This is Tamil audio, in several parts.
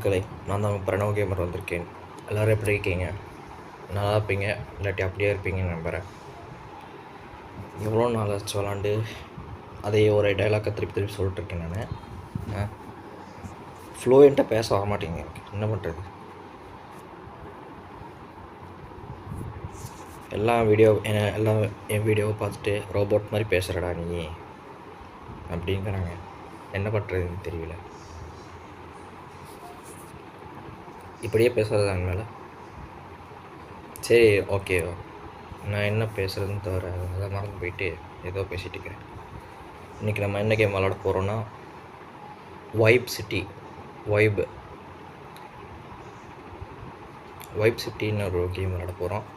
மக்களே, நான் தான் பிரணவ் கேமர் வந்திருக்கேன். எல்லோரும் எப்படி இருக்கீங்க? நல்லா இருப்பீங்க, இல்லாட்டி அப்படியே இருப்பீங்கன்னு நம்புகிறேன். எவ்வளோ நாள் ஆச்சு விளாண்டு அதே ஒரு டைலாக்கை திருப்பி திருப்பி சொல்லிட்டுருக்கேன் நான். ஃப்ளூயண்ட்டாக பேச வர மாட்டேங்க, என்ன பண்ணுறது? எல்லாம் என் வீடியோவை பார்த்துட்டு ரோபோட் மாதிரி பேசுகிறடா நீ அப்படிங்கிறாங்க. என்ன பண்ணுறதுன்னு தெரியல. இப்படியே பேசுகிறதாங்க மேலே. சரி, ஓகே, நான் என்ன பேசுகிறதுன்னு தவிர அதை மறந்து போயிட்டு ஏதோ பேசிகிட்டு இருக்கிறேன். இன்றைக்கி நம்ம என்ன கேம் விளாட போகிறோன்னா வைப் சிட்டின்னு ஒரு கேம் விளாட போகிறோம்.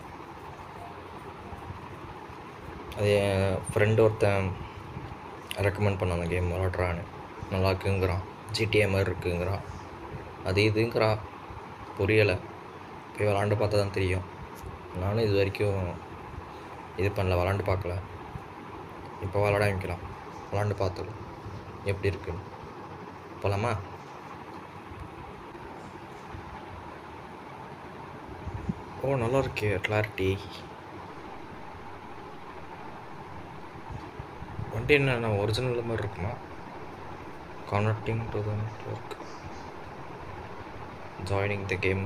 அது என் ஃப்ரெண்டு ஒருத்தன் ரெக்கமெண்ட் பண்ண அந்த கேம் விளாட்றான்னு, நல்லா இருக்குங்கிறான், ஜிடிஏ மாதிரி இருக்குங்கிறான், அது இதுங்கிறான், புரியலை. போய் விளாண்டு பார்த்தா தான் தெரியும். நானும் இது வரைக்கும் இது பண்ணல, விளாண்டு பார்க்கல. இப்போ விளாட ஆரம்பிக்கலாம், விளாண்டு பார்த்துக்கலாம் எப்படி இருக்குன்னு. போகலாமா? ஓ, நல்லா இருக்கு கிளாரிட்டி. வண்டி என்ன ஒரிஜினல் மாதிரி இருக்குமா? Connecting to the network, joining the game,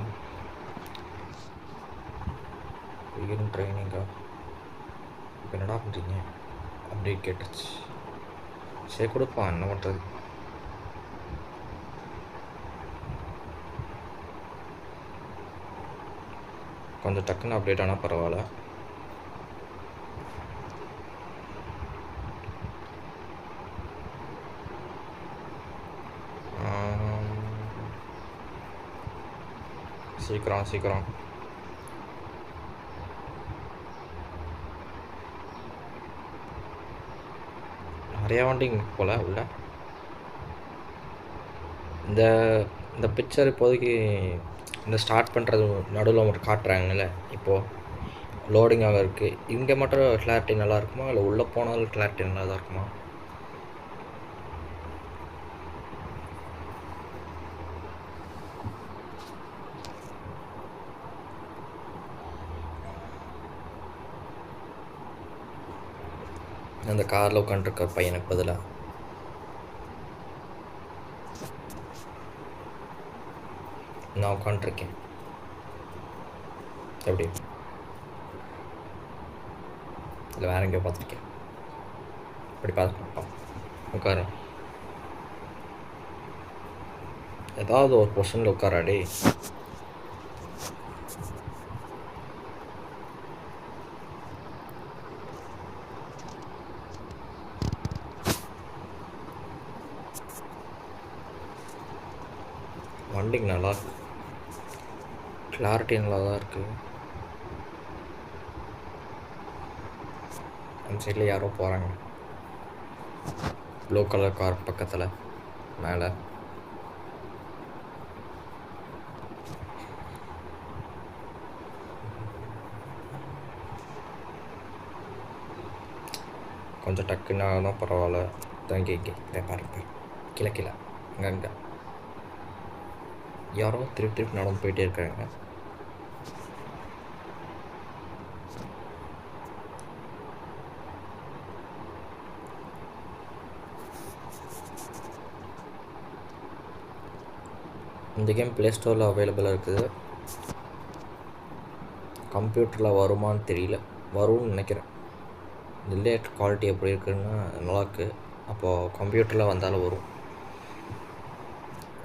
begin ட்ரைனிங்கா? இப்போ என்னடா பண்ணுறீங்க? அப்படியே கேட்டுச்சு. சரி கொடுப்பா, என்ன பண்ணுறது? கொஞ்சம் டக்குன்னு அப்டேட் ஆனால் பரவாயில்ல. சீக்கிரம் நிறையா வண்டிங்க போல் உள்ள. இந்த பிக்சர் இப்போதைக்கு இந்த ஸ்டார்ட் பண்ணுறது நடுவில் மட்டும் காட்டுறாங்கல்ல, இப்போது லோடிங்காக இருக்குது. இங்கே மட்டும் கிளாரிட்டி நல்லா இருக்குமா, இல்லை உள்ளே போனாலும் கிளாரிட்டி நல்லா தான் இருக்குமா? அந்த காரில் உட்காந்துருக்க பையனுக்கு பதிலாக நான் உட்காந்துருக்கேன். எப்படி இல்லை வேற எங்கேயோ பார்த்துருக்கேன். அப்படி பார்த்துட்டோம், உட்கார ஏதாவது ஒரு பொசிஷனில் உட்காராடே. வண்டிக்கு நல்லா இருக்கு, கிளாரிட்டி நல்லா தான் இருக்குது. அந்த சைடில் யாரோ போகிறாங்க, ப்ளூ கலர் கார் பக்கத்தில் மேலே. கொஞ்சம் டக்குன்னா தான் பரவாயில்ல. தங்கி பாருங்க, கீழே அங்கே யாரோ திருப்பி நடந்து போயிட்டே இருக்காங்க. இந்த கேம் ப்ளே ஸ்டோரில் அவைலபிளாக இருக்குது. கம்ப்யூட்டரில் வருமானு தெரியல, வரும்னு நினைக்கிறேன். டிலேட் குவாலிட்டி எப்படி இருக்குன்னா நல்லாயிருக்கு. அப்போது கம்ப்யூட்டரில் வந்தாலும் வரும்.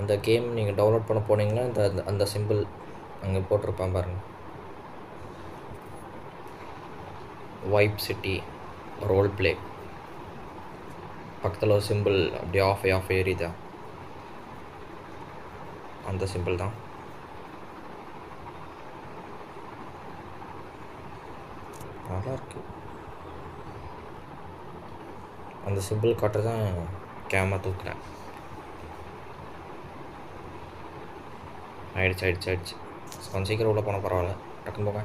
அந்த கேம் நீங்கள் டவுன்லோட் பண்ண போனீங்கன்னா அந்த சிம்பிள் அங்கே போட்டிருப்பேன் பாருங்கள், வைப் சிட்டி ரோல் பிளே. பக்கத்தில் ஒரு சிம்பிள் அப்படியே ஆஃப் ஏறிதா, அந்த சிம்பிள் தான். நல்லா இருக்கு. அந்த சிம்பிள் காட்டுற தான் கேமரா தூக்குறேன். ஆயிடுச்சு. கொஞ்சம் சீக்கிரம் உள்ளே போனால் பரவாயில்ல, டக்குன்னு போங்க.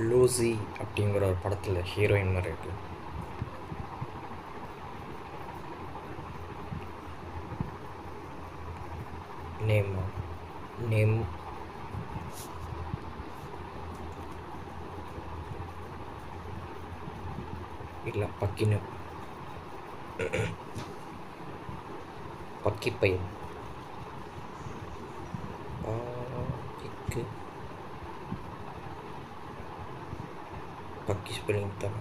லூசி அப்படிங்கிற ஒரு படத்தில் ஹீரோயின் மாதிரி இருக்கு. நேமா நேம் இல்லை பக்கின்னு பக்கி பையன் பக்கிக்கு பக்கி ஸ்பெல்லிங் தான்.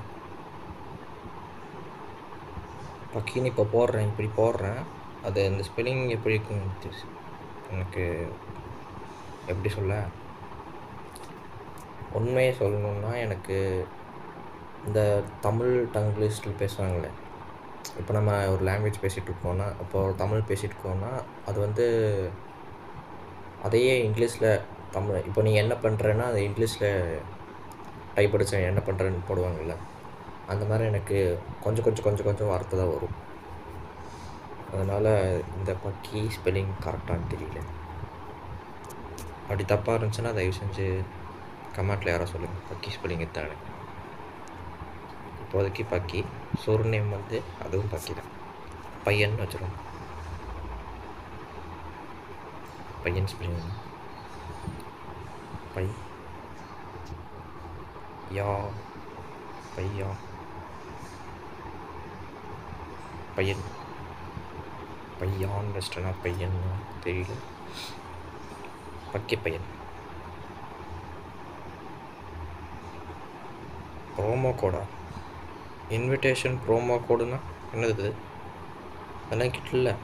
பக்கின்னு இப்போ போடுறேன், இப்படி போடுறேன். அது அந்த ஸ்பெல்லிங் எப்படி இருக்குன்னு எனக்கு எப்படி சொல்ல, உண்மையை சொல்லணுன்னா எனக்கு இந்த தமிழ் டங்கிலீஷில் பேசுவாங்களே, இப்போ நம்ம ஒரு லாங்குவேஜ் பேசிகிட்டு இருக்கோன்னா, இப்போ தமிழ் பேசிகிட்டு இருக்கோன்னா அது வந்து அதையே இங்கிலீஷில் தமிழ் இப்போ நீ என்ன பண்ணுறேன்னா அது இங்கிலீஷில் டைப் அடிச்சா என்ன பண்ணுறேன்னு போடுவாங்கள்ல, அந்த மாதிரி எனக்கு கொஞ்சம் கொஞ்சம் கொஞ்சம் கொஞ்சம் வார்த்தை தான் வரும். அதனால் இந்த பக்கி ஸ்பெல்லிங் கரெக்டானு தெரியல. அப்படி தப்பாக இருந்துச்சுன்னா தயவு செஞ்சு கமெண்ட்டில் யாரோ சொல்லுங்கள். பக்கி ஸ்பெல்லிங் தானே. இப்போதைக்கு பக்கி. நேம் வந்து அதுவும் பக்கி தான். பையன் வச்சிடும். பையன் ஸ்பெல்லிங் பை யா பையா பையன் பையான் வெஸ்டர்னா பையன் தெரியல. பக்கி பையன். ப்ரோமோ கோடா? இன்விடேஷன் ப்ரோமோ கோடுனா என்னது? அதெல்லாம் கிட்ட இல்லை.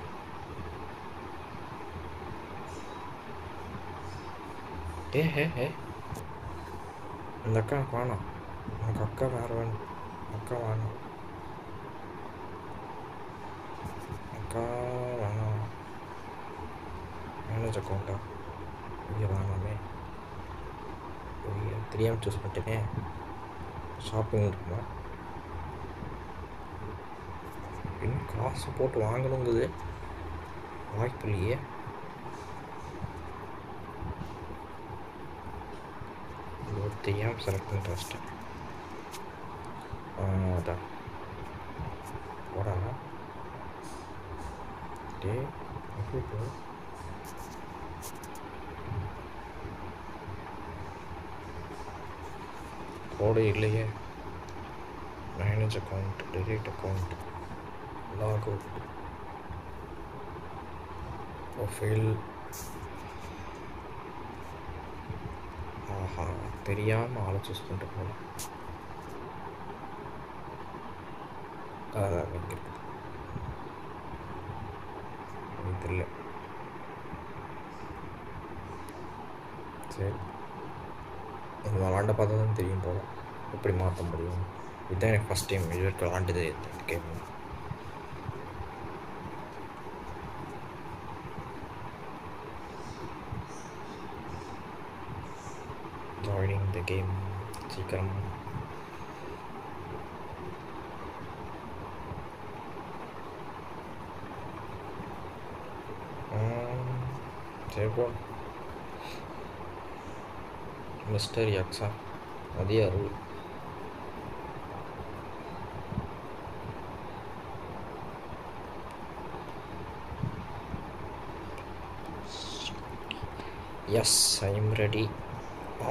ஏ அந்த அக்கா வேணாம், எனக்கு அக்கா வேறு வேணும். அக்கா வேணாம், அக்கா வேணாம். மேனேஜ் அக்கௌண்ட்டா? இங்கே வேணாமே, தெரியாமல் சூஸ் பண்ணிட்டேனே. ஷாப்பிங் இருக்குமா? இன்னும் காசு போட்டு வாங்கணுங்குது வாய்ப்பு இல்லையே. தெரியாமல் செலக்ட் பண்ணிட்டு வச்சிட்டேன். அதான் போடா டே கோடு இல்லையே. Manage account, delete account, log out, profile. ஆஹா, தெரியாமல் ஆளை சூஸ் பண்ணிட்டு போகலாம். அதான் இங்கே இருக்குது. தெரியல. சரி, இது விளாண்ட பார்த்தா தான் தெரியும் போல எப்படி மாற்ற முடியும். இதுதான் எனக்கு ஃபஸ்ட் டைம் இது வரைக்கும் விளாண்டுது இந்த கேம். ஜாயினிங் த கேம் சீக்கிரம். சரி போ. மிஸ்டர் யக்ஸா அது யாரு? Yes, I am ready.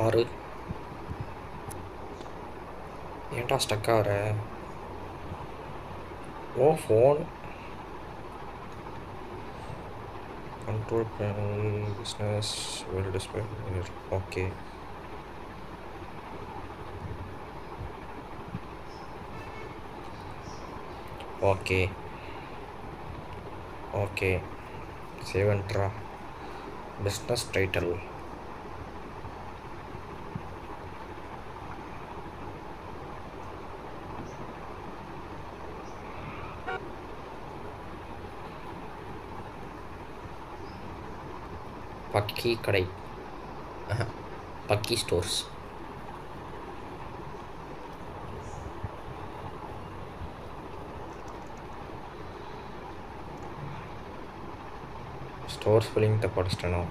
6. ஏன்டா ஸ்டக் ஆகிற? Oh phone control panel, business, well display here. Okay. Save and draw. Business title. பக்கி கடை. பக்கி ஸ்டோர்ஸ். ஸ்டோர் ஸ்பெல்லிங் தப்பு அடிச்சிட்டேனோ?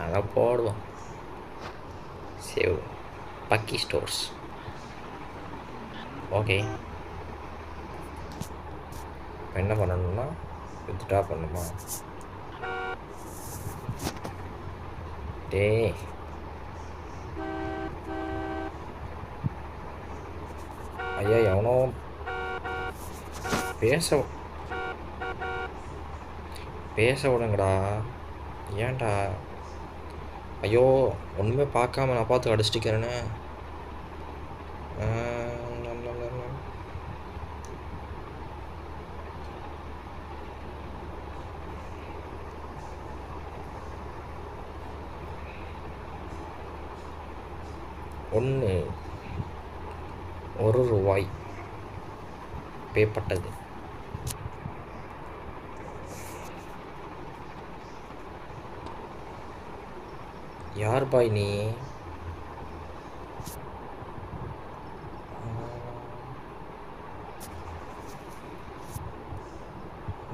அதை போடுவோம். சேவ் பக்கி ஸ்டோர்ஸ். ஓகே, இப்போ என்ன பண்ணணும்னா வித்ட்ரா பண்ணுமா? டே ஐயா, எவனோ பேச விடுங்கடா. ஏன்டா? ஐயோ, ஒன்றுமே பார்க்காம நான் பார்த்து அடிச்சிட்டிக்கிறேன்னு. ஒன்று ₹1 பேப்பட்டது. யார் பாய் நீ?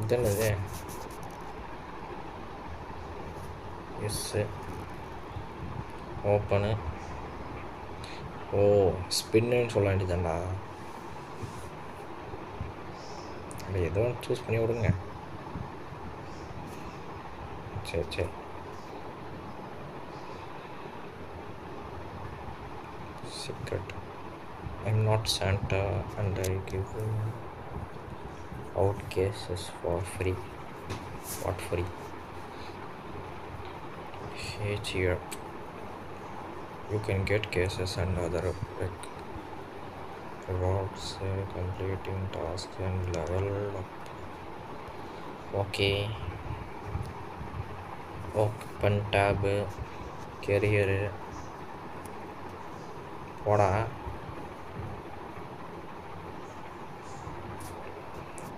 இதென்னது? S open. ஓ, ஸ்பின்னுன்னு சொல்ல வேண்டியதாண்டா. ஏதோ சூஸ் பண்ணி விடுங்க. சரி. Secret. I'm not Santa and I give out cases for free. What free? Hey, here. You can get cases and other rewards completing tasks and level up. Okay. Open tab. Career. போடா.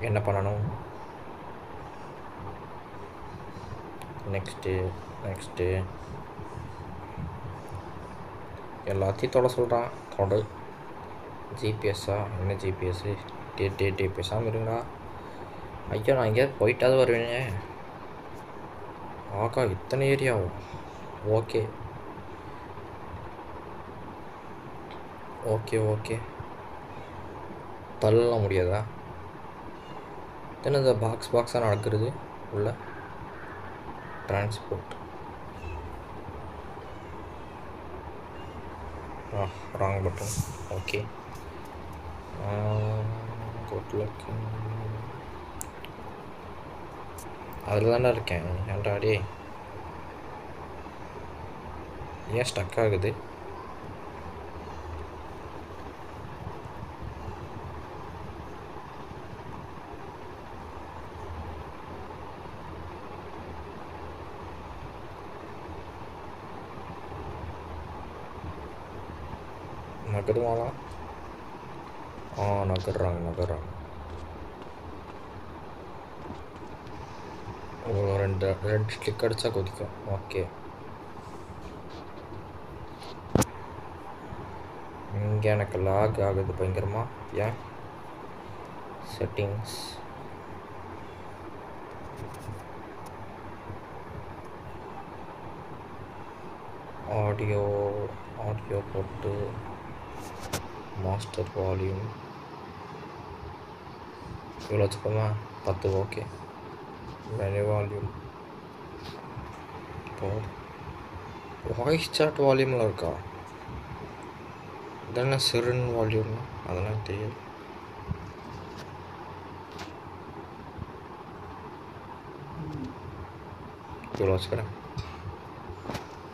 என்ன பண்ணணும்? நெக்ஸ்ட்டு எல்லாத்தையும் தொட சொல்கிறான். தொடு. ஜிபிஎஸ்ஸா? என்ன ஜிபிஎஸ்ஸு? டே பேசாமல் இருங்கடா. ஐயோ, நான் எங்கேயாவது போயிட்டாவது வருவேனே. ஆக்கா, இத்தனை ஏரியாவும். ஓகே தள்ளலாம் முடியாதா? இந்த பாக்ஸாக நடக்கிறது உள்ள transport. Wrong button. Okay, good luck. அதில் தானே இருக்கேன். ஏன்டா டே, ஏன் ஸ்டக் ஆகுது? நகருவாங்களா? நகர்றாங்க. ரெண்டு கிளிக் அடித்தா கொதிக்கும். ஓகே, இங்கே எனக்கு லாக் ஆகுது பயங்கரமா. ஏன்? செட்டிங்ஸ். ஆடியோ போட்டு மாஸ்டர் வால்யூம் இவ்வளோ வச்சுக்கோமா? 10. Okay, menu volume. Voice chat வால்யூமில் இருக்கா? இதென்ன சிறுன் வால்யூம்னா? அதெல்லாம் தெரியாது. இவ்வளோ வச்சுக்கிறேன்.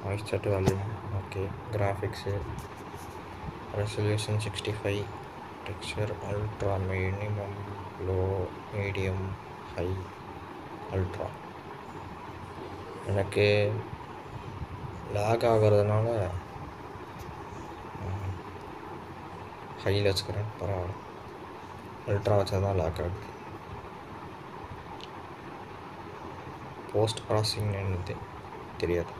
Voice chat volume. Okay, graphics resolution 65, texture ultra, minimum, low, medium, high, ultra. எனக்கு லாக் ஆகிறதுனால ஹையில் வச்சுக்கிறேன். பரவாயில்ல, அல்ட்ரா வச்சா தான் லாக் ஆகுது. போஸ்ட் ப்ராசஸிங் என்னது தெரியாது.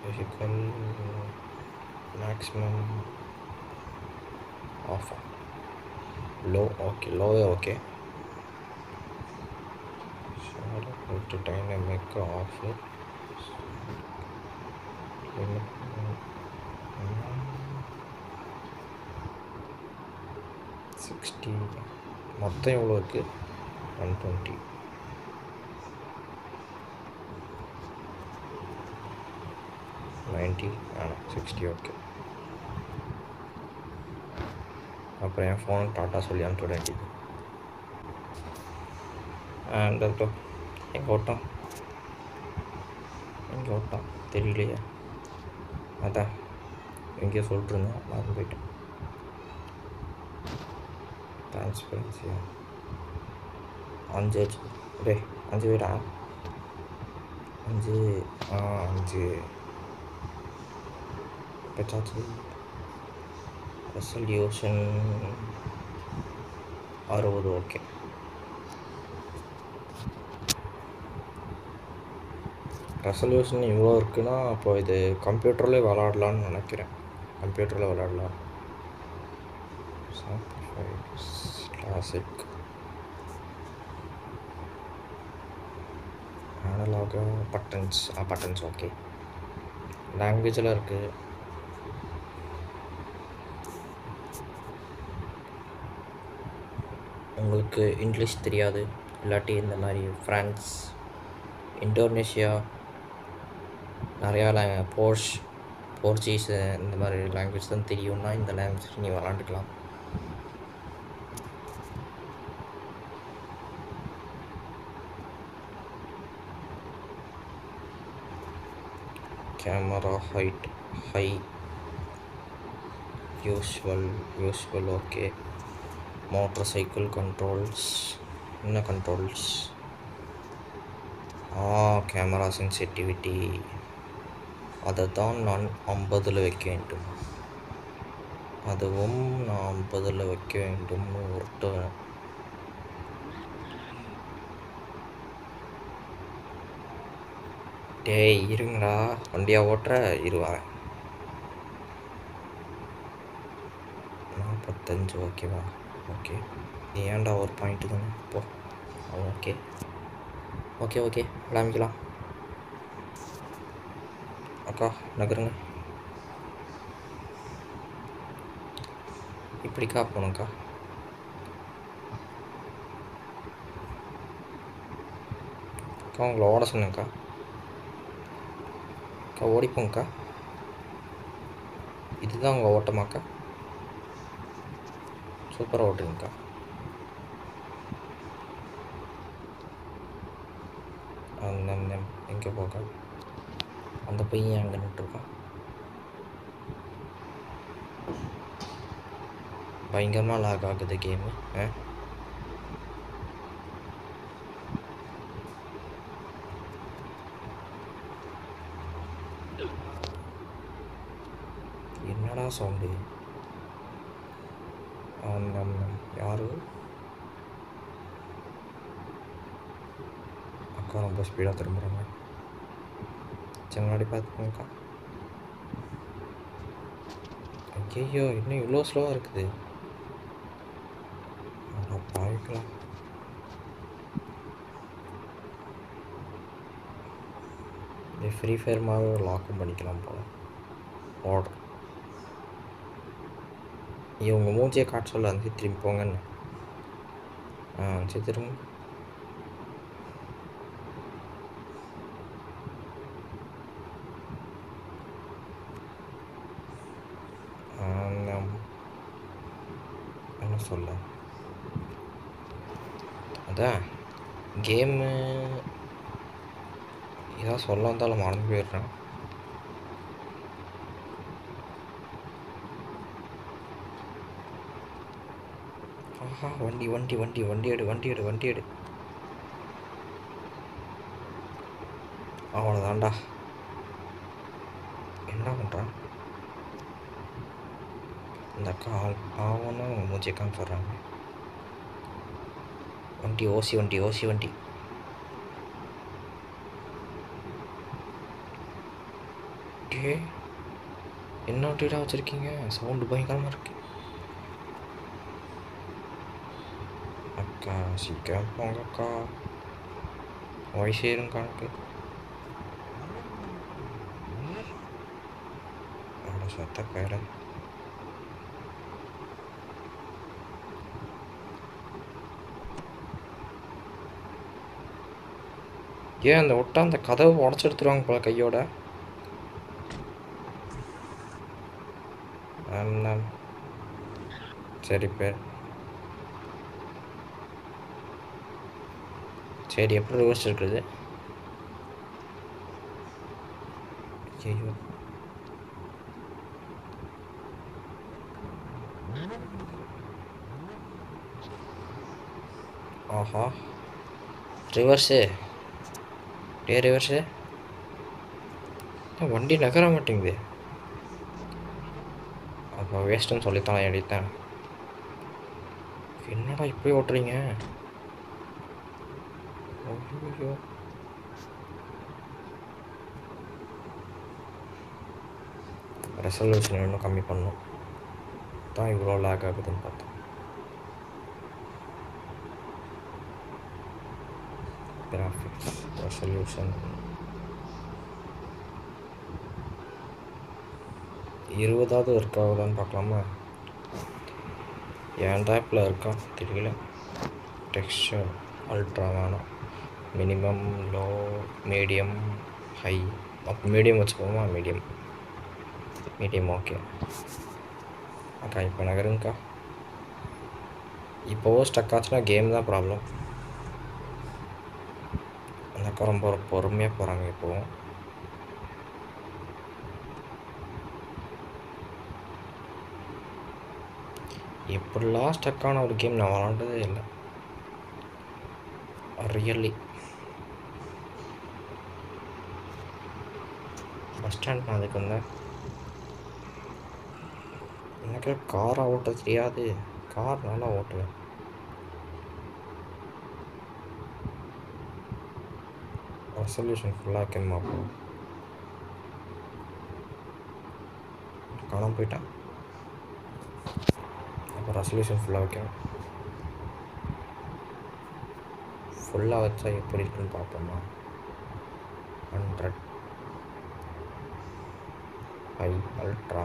Vehicle maximum off. Low. Okay. Dynamic off. 60 மொத்தம் எவ்வளோ இருக்குது? 120. வேணாம் 60 ஓகே. அப்புறம் என் ஃபோனுக்கு டாட்டா சொல்லி அனுப்பிச்சு விட வேண்டியது. எங்கே ஓட்டம் தெரியலையே. அதான் எங்கேயோ சொல்லிட்டுருந்தேன், மறந்து போயிட்டேன். டிரான்ஸ்பரன்சியா 5 டே 5 வீடா 5 5 பச்சாச்சு. Resolution 60 okay. ரெசல்யூஷன் இவ்வளோ இருக்குன்னா அப்போ இது கம்ப்யூட்டர்லேயே விளாடலான்னு நினைக்கிறேன். கம்ப்யூட்டரில் விளாடலாம். கிளாசிக் அனலாக பட்டன்ஸ் ஓகே. லாங்குவேஜில் இருக்குது. உங்களுக்கு இங்கிலீஷ் தெரியாது, இல்லாட்டி இந்த மாதிரி ஃப்ரான்ஸ், இந்தோனேஷியா, நிறையா போர்ச்சுகீஸ் இந்த மாதிரி லாங்குவேஜ் தான் தெரியும்னா இந்த லாங்குவேஜ் நீ விளாண்டுக்கலாம். Camera high usual okay. Motorcycle controls, என்ன கண்ட்ரோல்ஸ்? கேமரா சென்சிட்டிவிட்டி, அதை தான் நான் 50 வைக்க வேண்டும். அதுவும் நான் 50 வைக்க வேண்டும்னு ஒருத்தன். டேய் இருங்கடா, வண்டியா ஓட்டுற இருவாங்க. 45 ஓகேவா? ஓகே. நீ ஏன்டா ஒரு பாயிண்ட்டு தானே போ. ஓகே ஆரம்பிக்கலாம். அக்கா நகருங்க. இப்படிக்கா போகணுங்க்கா. அக்கா உங்களை ஓட சொன்னேங்க்கா. அக்கா ஓடிப்போங்க்கா. இதுதான் உங்கள் ஓட்டமாக்கா? சூப்பராக ஓட்டுங்கக்கா. எங்கே போக்கா? அந்த பையன் அங்கே நின்றுருக்கான். பயங்கரமாக லாக் ஆகுது கேமு. என்னடா சவுண்டு? யாரு? அக்கா ரொம்ப ஸ்பீடாக திரும்புகிறாங்க. சரி முன்னாடி பார்த்துக்கோங்கக்கா. ஐயோ இன்னும் இவ்வளோ ஸ்லோவாக இருக்குது. பாய்க்கலாம். இது ஃப்ரீ ஃபயர் மாதிரி லாக்கும் பண்ணிக்கலாம் போல. ஆர்டர் இவங்க மூஞ்சியை காட்ட சொல்ல வந்து திரும்பி போங்கன்னு. சரி திரும்ப. என்ன சொல்ல, அதான் கேமு ஏதாவது சொல்ல வந்தாலும் மறந்து போயிடுறேன். வண்டி எடு. அவ்வளோதான்டா. என்ன பண்ணுறான் இந்த அக்கா? ஆகும்னா மூஞ்சி காமிச்சிட்றாங்க. ஓசி வண்டி. டே என்ன வண்டிடா வச்சுருக்கீங்க? சவுண்டு பயங்கரமாக இருக்கு. அக்கா சீக்கிரம் போங்க அக்கா, வயசேரும் கணக்கு. சத்த கையில் ஏன் அந்த விட்டா அந்த கதவை உடச்சி எடுத்துருவாங்க போல கையோட. சரி பேர் சரி எப்படி ரிவர்ஸ் இருக்குது? ஐயோ ஆஹா ரிவர்ஸு ரிவர்ஸு வண்டி நகர மாட்டேங்குது. அப்போ வேஸ்ட்டுன்னு சொல்லித்தான் எடுத்தேன். என்னடா இப்படி ஓட்டுறீங்க? ஐயோ ரெசல்யூஷன் இன்னும் கம்மி பண்ணணும் தான் இவ்வளோ லேக் ஆகுதுன்னு பார்த்தேன். கிராஃபிக்ஸ் ரெசல்யூஷன் 20வது ஒர்க் ஆகுதான்னு பார்க்கலாமா? என் டேப்பில் இருக்கா தெரியல. டெக்ஸ்சர் அல்ட்ரா வேணாம், மினிமம், லோ, மீடியம், ஹை. அப்போ மீடியம் வச்சுக்கோமா? மீடியம் ஓகே அக்கா. இப்போ நகருங்கக்கா. இப்போது ஸ்டக் ஆச்சுன்னா கேம் தான் ப்ராப்ளம். அந்த அக்கா ரொம்ப பொறுமையாக போகிறாங்க. இப்போது எப்படிலாம் ஸ்டக்கான ஒரு கேம் நான் விளாண்டதே இல்லை ரியலி. பஸ் ஸ்டாண்ட் நான் அதுக்கு வந்தேன். எனக்கு காரை ஓட்ட தெரியாது. கார் நல்லா ஓட்டுவேன். ரெசல்யூஷன் ஃபுல்லாக வைக்கணுமா? அப்போ காணாமல் போயிட்டான். அப்போ ரெசல்யூஷன் ஃபுல்லாக வைக்கணும். ஃபுல்லாக வச்சா எப்படி இருக்குன்னு பார்ப்போமா? 100 ஹை அல்ட்ரா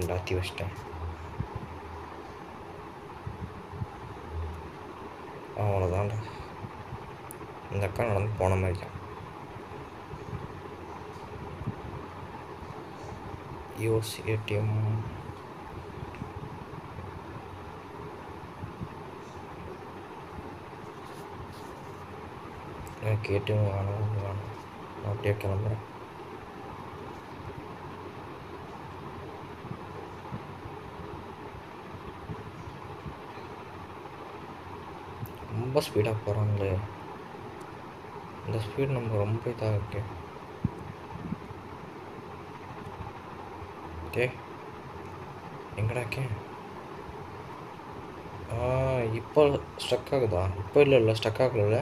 எல்லாத்தையும் வச்சிட்டேன். அவ்வளோதான்டா. இந்த அக்கா நடந்து போன மாதிரி தான். யூஸ் ஏடிஎம் கேட்டும் வேணும். நான் அப்படியே கிளம்புறேன். ரொம்ப ஸ்பீடாக போகிறாங்களே. இந்த ஸ்பீட் நம்ம ரொம்ப இதாக இருக்கு. எங்கடா இருக்கேன்? இப்போ ஸ்டக் ஆகுதா? இப்போ இல்லை ஸ்டக் ஆகல.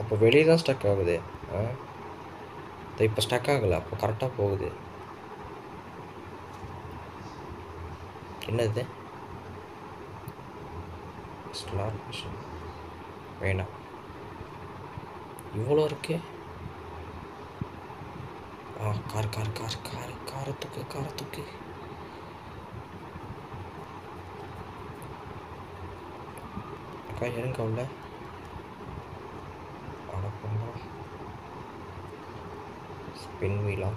அப்போ வெளியே தான் ஸ்டக் ஆகுது. இப்போ ஸ்டக் ஆகலை. அப்போ கரெக்டாக போகுது. என்னது? ஸ்லாட் மிஷின் வேணாம். இவ்வளோ இருக்கு. காரை தூக்கு. அக்கா இருங்க உள்ள. அடப்பா ஸ்பின் வீலா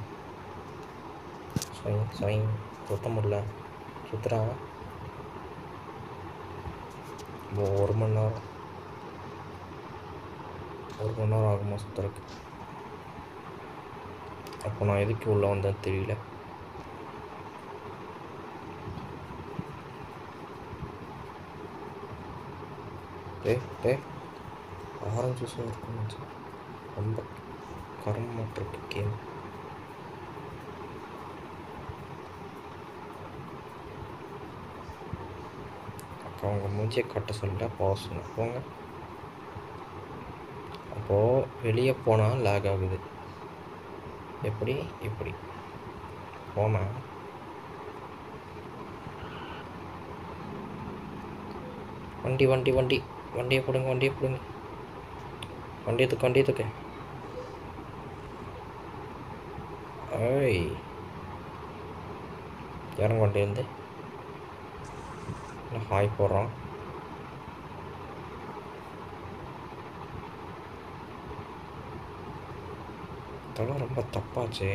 ஸ்வைங் சுத்த முடியல. சுற்றுறாங்க. ஒரு மணி நேரம் ஆகுமா சுற்றுறதுக்கு? அப்போ நான் எதுக்கு உள்ளே வந்தேன்னு தெரியல. ஆரஞ்சு ஜூஸும் இருக்குன்னு ரொம்ப கரமாட்டிருக்கு கேம். அக்கா அவங்க மூஞ்சியை கட்ட சொல்லிட்டா போக சொன்ன போங்க. அப்போது வெளியே போனால் லேக் ஆகுது. எப்படி போனேன். வண்டியை போடுங்க. வண்டியை தூக்க. ஏய் இறங்க வண்டியிலேருந்து ஹாய் போடுறான். இதெல்லாம் ரொம்ப தப்பாச்சு.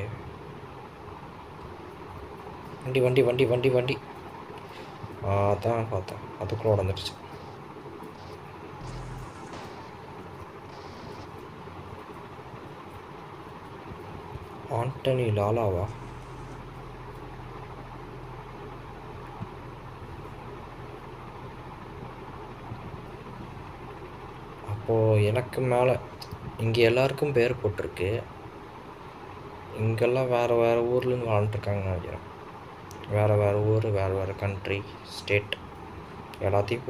வண்டி வண்டி வண்டி வண்டி வண்டி அதான் பார்த்தேன், அதுக்குள்ளே உடஞ்சிருச்சு. ஆண்டனி லாலாவா? அப்போது எனக்கு மேலே இங்கே எல்லாருக்கும் பேர் போட்டிருக்கு. இங்கெல்லாம் வேறு வேறு ஊர்லேருந்து வாழ்ந்துட்டுருக்காங்கன்னு நினைக்கிறேன். வேறு வேறு ஊர், வேறு வேறு கண்ட்ரி, ஸ்டேட் எல்லாத்தையும்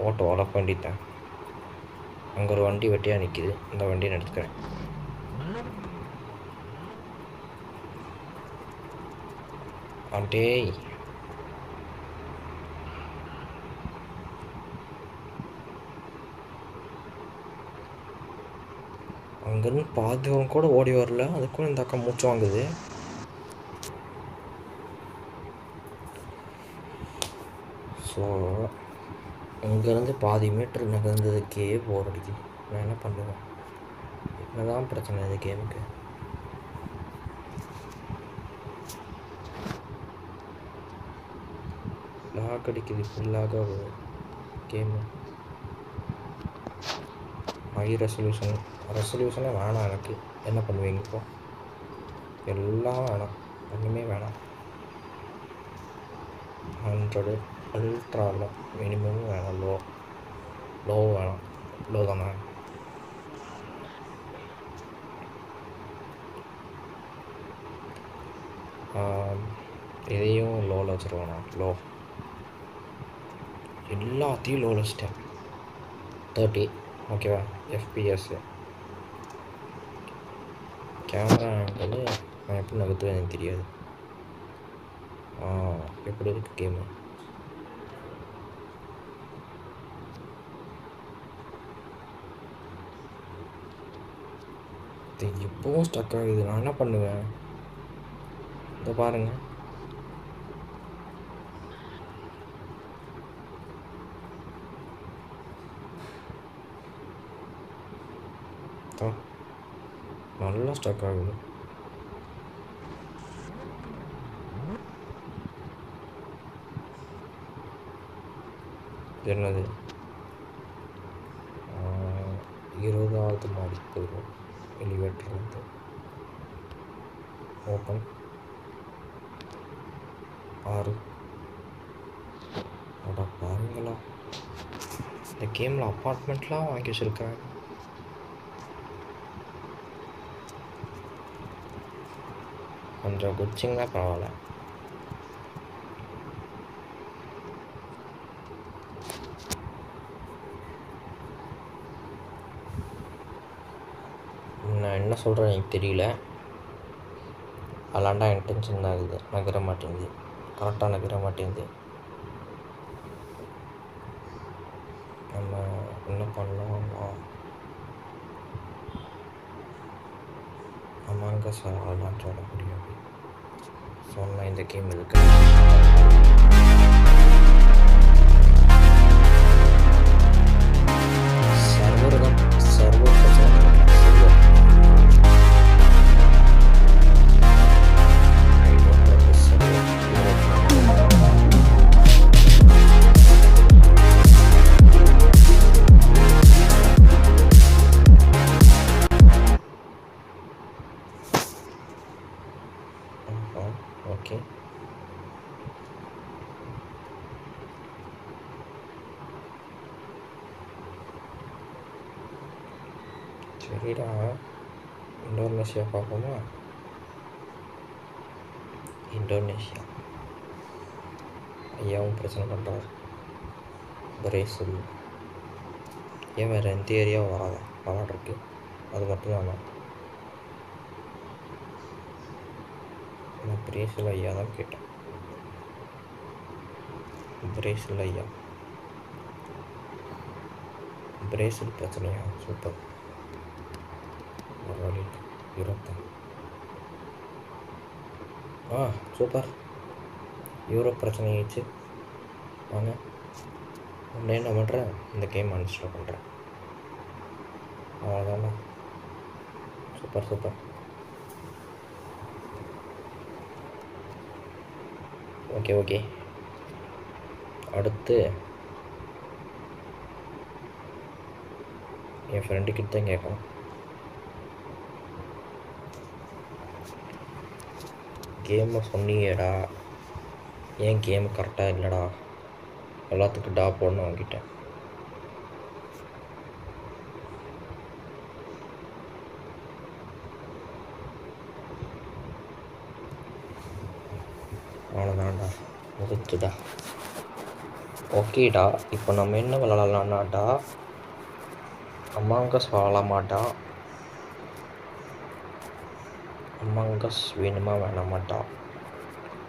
ஓட்ட வளர்க்க வேண்டியதான். அங்கே ஒரு வண்டி வெட்டியாக நிற்கிது, இந்த வண்டியை எடுத்துக்கிறேன். டேய், அங்கேருந்து பாதுகாப்பு கூட ஓடி வரல, அதுக்கும் இந்த அக்கா மூச்சு வாங்குது. ஸோ இங்கேருந்து பாதி மீட்ரு நகர்ந்ததுக்கே போர் அடிக்குது. நான் என்ன பண்ணுவேன்? என்னதான் பிரச்சனை இது கேமுக்கு? லாக் அடிக்குது, ஃபுல்லாக ஒரு கேமு. ஹை ரெசல்யூஷனே வேணாம் எனக்கு. என்ன பண்ணுவீங்க இப்போ? எல்லாம் வேணாம், ஒன்றுமே வேணாம். 100 அல்ட்ராவில் மினிமமும் வேணாம், லோ வேணாம். லோ தானே? இதையும் லோவில் வச்சுருவேண்ணா. லோ எல்லாத்தையும் லோவில் வச்சுட்டேன். 30 ஓகேவா? எஃபிஎஸ்ஸு கேமரா ஆங்கிள் நான் எப்படி நகர்த்துவேன் எனக்கு தெரியாது. எப்படி இருக்குது கேமு? இது எப்போவும் ஸ்டக் ஆகுது. நான் என்ன பண்ணுவேன்? இதை பாருங்கள், நல்லா ஸ்டக் ஆகுது. என்னது? 20வது மாடிக்கு போயிடும். எலிவேட்டர் வந்து ஓப்பன் 6. அடா பாருங்களா, இந்த கேமில் அப்பார்ட்மெண்ட்லாம் வாங்கி வச்சுருக்காங்க. கொஞ்சம் குச்சிங்கன்னா பரவாயில்ல. நான் என்ன சொல்கிறேன் எனக்கு தெரியல. அலாண்டா எனக்கு டென்ஷன் ஆகுது. நகர மாட்டேங்குது, கரெக்டாக நகர மாட்டேங்குது. நம்ம என்ன பண்ணலாம்னா அமாங்க அதெல்லாம் சொல்ல முடியாது. சொன்னால் இந்த கேம் இருக்கு. சர்வர் தான், சர்வர் பிரச்சனை. ஓகே, சரிடா. இந்தோனேஷியா பார்ப்போமா? இந்தோனேஷியா ஐயாவும் பிரச்சனை பண்ணுறாரு. பிரேசில் ஏன் வேறு எந்த ஏரியாவும் வராத விளாட்ருக்கு? அது மட்டும் தான். நான் பிரேசில் ஐயா தான் கேட்டேன். பிரேசில் ஐயா, பிரேசில் பிரச்சனையா? சூப்பர். ஒரு வழி 20. சூப்பர். யூரோப் பிரச்சனை ஆயிடுச்சு. வாங்க உடனே என்ன பண்ணுறேன், இந்த கேம் அன்இன்ஸ்டால் பண்ணுறேன். அவ்வளோதாண்ணா. Super super. Okay okay. அடுத்து என் ஃப்ரெண்டுக்கிட்ட தான் கேட்கணும். கேமை சொன்னியேடா, ஏன் கேம் கரெக்டாக இல்லைடா, எல்லாத்துக்கும் டா போடணும் அவங்ககிட்ட. அவ்வளோதான்டா, முடிச்சுடா. ஓகேடா, இப்போ நம்ம என்ன விளாட்லான்னாடா, அமாங்கஸ் விளாடமாட்டா. அமாங்கஸ் வேணுமா வேணாமாட்டா,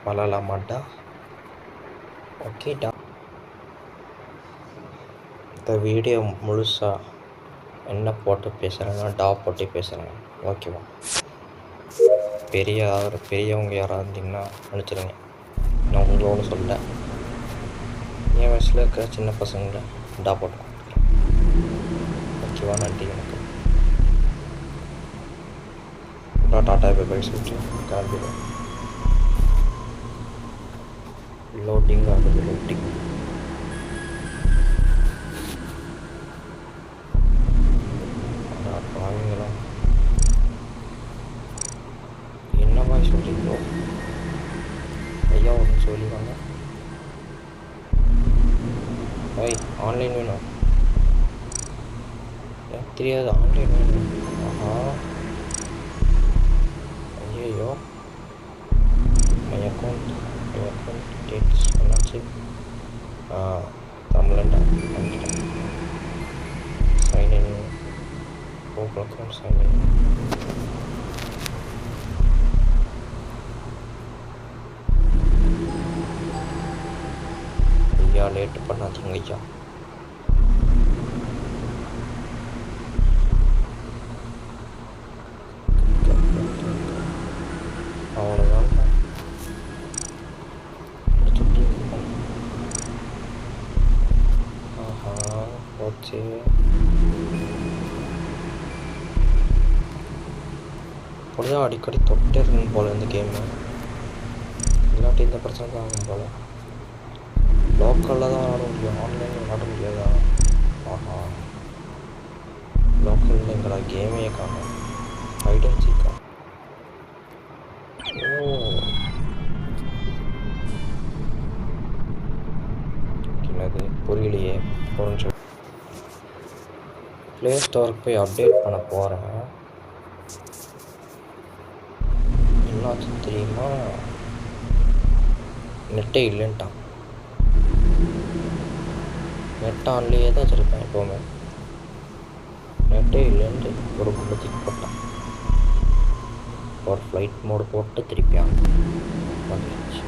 விளாடமாட்டா. ஓகேடா. இந்த வீடியோ முழுசாக என்ன போட்டு பேசுகிறேன்னா டா போட்டு பேசுகிறேன். ஓகேவா? பெரியவங்க யாராக இருந்தீங்கன்னா நினச்சிருங்க, நான் உங்களோட சொல்லிட்டேன். என் வயசில் இருக்கிற சின்ன பசங்களை டா போட்டு ஓகேவா? நன்றி எனக்கு. டாட்டா பை பை சொல்லிட்டு கிளம்பிடுவேன். லோட்டிங் ஆகுது, லோட்டிங். வாங்குங்களா, என்னவா சொல்கிறீங்களோ ஐயா ஒன்று சொல்லிவாங்க. ஓய், ஆன்லைன் வேணும். எனக்கு தெரியாது ஆன்லைன் வேணும். ஆஹா, ஐயோ, மை அக்கௌண்ட் டேட்ஸ் என்னாச்சு? தமிழண்டா வந்துட்டேன். Sign in, Google account sign in. ஐயா லேட்டு பண்ணாதீங்க ஐயா. அவ்வளோதான். ஆஹா, போச்சு. அப்படிதான் அடிக்கடி தொட்டே இருக்கணும் போல் இந்த கேமு, இல்லாட்டி இந்த பிரச்சனை தான் ஆகும் போல். லோக்கலில் தான் விளாட முடியும், ஆன்லைனில் விளாட முடியாதா? ஆஹா, லோக்கலில் எங்கடா கேமே காணும். Height and சீக்கா. ஓ, என்னது புரியலையே. புரிஞ்சு ப்ளே ஸ்டோருக்கு போய் அப்டேட் பண்ண போகிறேன். என்னாச்சு தெரியுமா, நெட்டே இல்லைன்ட்டான். நெட் ஆன்லேயே தான் வச்சுருப்பேன் எப்போவுமே. நெட்டே இல்லைன்ட்டு ஒரு குண்டு தூக்கி போட்டான். ஒரு ஃப்ளைட் மோடு போட்டு திருப்பி வந்துடுச்சு.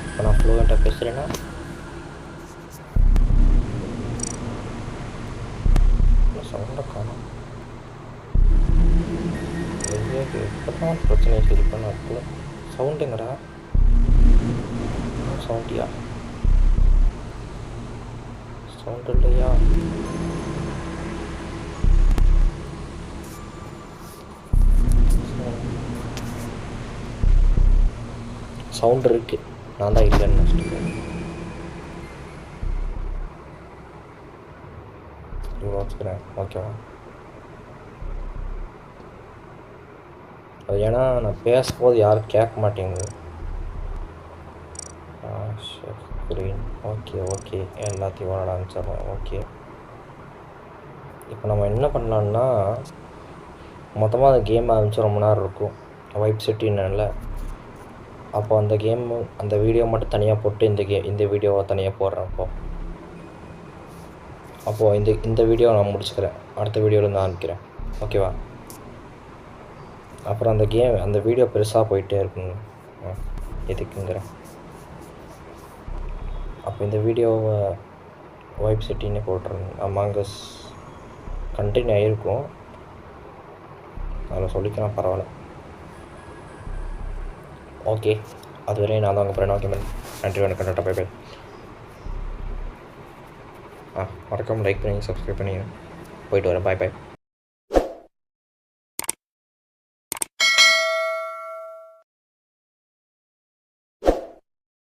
இப்போ நான் ஃப்ளூவெண்ட்டாக பேசுகிறேன்னா சவுண்டை காணும். எப்போ தான் பிரச்சனையை சரி பண்ண அதுக்குள்ள சவுண்டுங்கடா. சவுண்டியா? சவுண்டு இல்லையா? சவுண்டு இருக்கு, நான் தான் இல்லைன்னு நினச்சிட்டு வச்சுக்கிறேன். ஓகேவா? அது ஏன்னா நான் பேசும்போது யாரும் கேட்க மாட்டேங்குது. ஸ்க்ரீன் ஓகே ஓகே, எல்லாத்தையும் விளாட ஆரம்பிச்சிடறோம். ஓகே, இப்போ நம்ம என்ன பண்ணலான்னா, மொத்தமாக அந்த கேம் ஆரம்பிச்சு ரொம்ப நேரம் இருக்கும். வைப் செட்டின்ல அப்போ அந்த கேமு அந்த வீடியோ மட்டும் தனியாக போட்டு இந்த வீடியோவை தனியாக போடுறேன். அப்போது இந்த வீடியோவை நான் முடிச்சுக்கிறேன். அடுத்த வீடியோவில் நான் ஆரம்பிக்கிறேன். ஓகேவா? அப்புறம் அந்த வீடியோ பெருசாக போயிட்டே இருக்குங்க. எதுக்குங்கிறேன். அப்போ இந்த வீடியோவை வைப் செட்டின்னு போட்டுருங்க. அமாங்கஸ் கண்டினியூ ஆகிருக்கும், அதில் சொல்லிக்கலாம், பரவாயில்ல. ஓகே, அதுவரையும் நான் தான் உங்கள் ஃப்ரெண்ட். Okay ma'am. நன்றி, வணக்கம், டாட்டா, பை பை. மறக்காமல் லைக் பண்ணி சப்ஸ்கிரைப் பண்ணி போயிட்டு வரேன். பாய் பாய்.